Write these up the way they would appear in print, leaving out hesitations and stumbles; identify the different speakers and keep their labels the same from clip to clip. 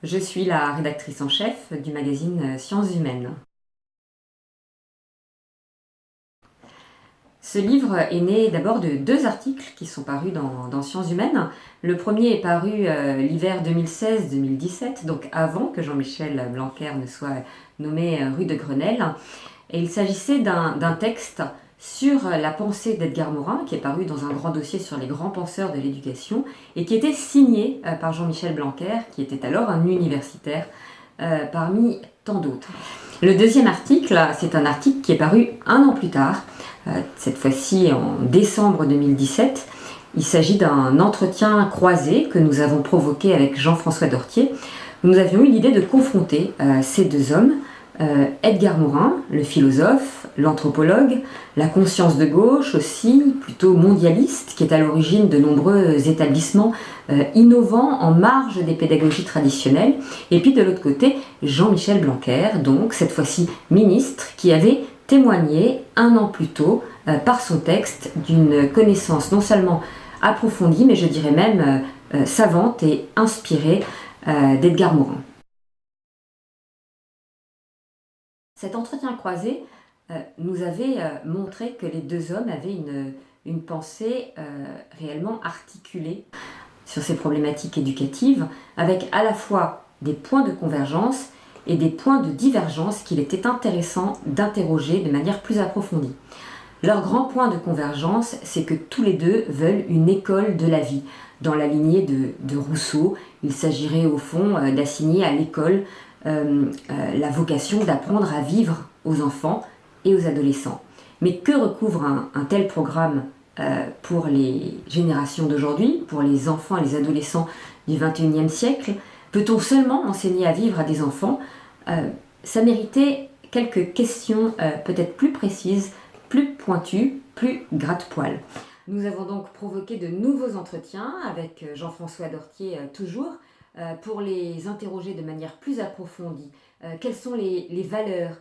Speaker 1: Je suis la rédactrice en chef du magazine Sciences Humaines. Ce livre est né d'abord de deux articles qui sont parus dans Sciences Humaines. Le premier est paru l'hiver 2016-2017, donc avant que Jean-Michel Blanquer ne soit nommé rue de Grenelle. Et il s'agissait d'un texte sur la pensée d'Edgar Morin, qui est paru dans un grand dossier sur les grands penseurs de l'éducation, et qui était signé par Jean-Michel Blanquer, qui était alors un universitaire parmi tant d'autres. Le deuxième article, c'est un article qui est paru un an plus tard, cette fois-ci en décembre 2017. Il s'agit d'un entretien croisé que nous avons provoqué avec Jean-François Dortier. Nous avions eu l'idée de confronter ces deux hommes, Edgar Morin, le philosophe, l'anthropologue, la conscience de gauche aussi, plutôt mondialiste, qui est à l'origine de nombreux établissements innovants en marge des pédagogies traditionnelles, et puis de l'autre côté, Jean-Michel Blanquer, donc cette fois-ci ministre, qui avait témoigné un an plus tôt par son texte d'une connaissance non seulement approfondie, mais je dirais même savante et inspirée d'Edgar Morin. Cet entretien croisé nous avait montré que les deux hommes avaient une pensée réellement articulée sur ces problématiques éducatives, avec à la fois des points de convergence et des points de divergence qu'il était intéressant d'interroger de manière plus approfondie. Leur grand point de convergence, c'est que tous les deux veulent une école de la vie. Dans la lignée de Rousseau, il s'agirait au fond d'assigner à l'école la vocation d'apprendre à vivre aux enfants et aux adolescents. Mais que recouvre un tel programme pour les générations d'aujourd'hui, pour les enfants et les adolescents du XXIe siècle? Peut-on seulement enseigner à vivre à des enfants? Ça méritait quelques questions peut-être plus précises, plus pointues, plus gratte-poil. Nous avons donc provoqué de nouveaux entretiens avec Jean-François Dortier toujours, pour les interroger de manière plus approfondie. Quelles sont les valeurs,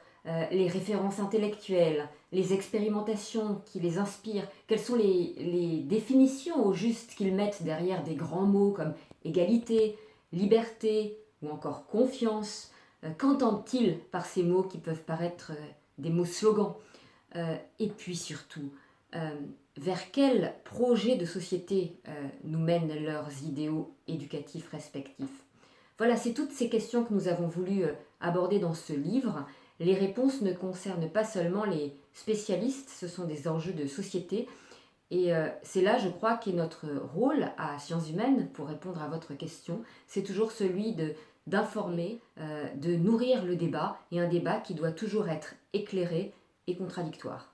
Speaker 1: les références intellectuelles, les expérimentations qui les inspirent? Quelles sont les définitions au juste qu'ils mettent derrière des grands mots comme égalité, liberté ou encore confiance? Qu'entendent-ils par ces mots qui peuvent paraître des mots slogans? Et puis surtout, vers quel projet de société nous mènent leurs idéaux éducatifs respectifs? Voilà, c'est toutes ces questions que nous avons voulu aborder dans ce livre. Les réponses ne concernent pas seulement les spécialistes, ce sont des enjeux de société. Et c'est là, je crois, qu'est notre rôle à Sciences Humaines pour répondre à votre question. C'est toujours celui d'informer, de nourrir le débat, et un débat qui doit toujours être éclairé et contradictoire.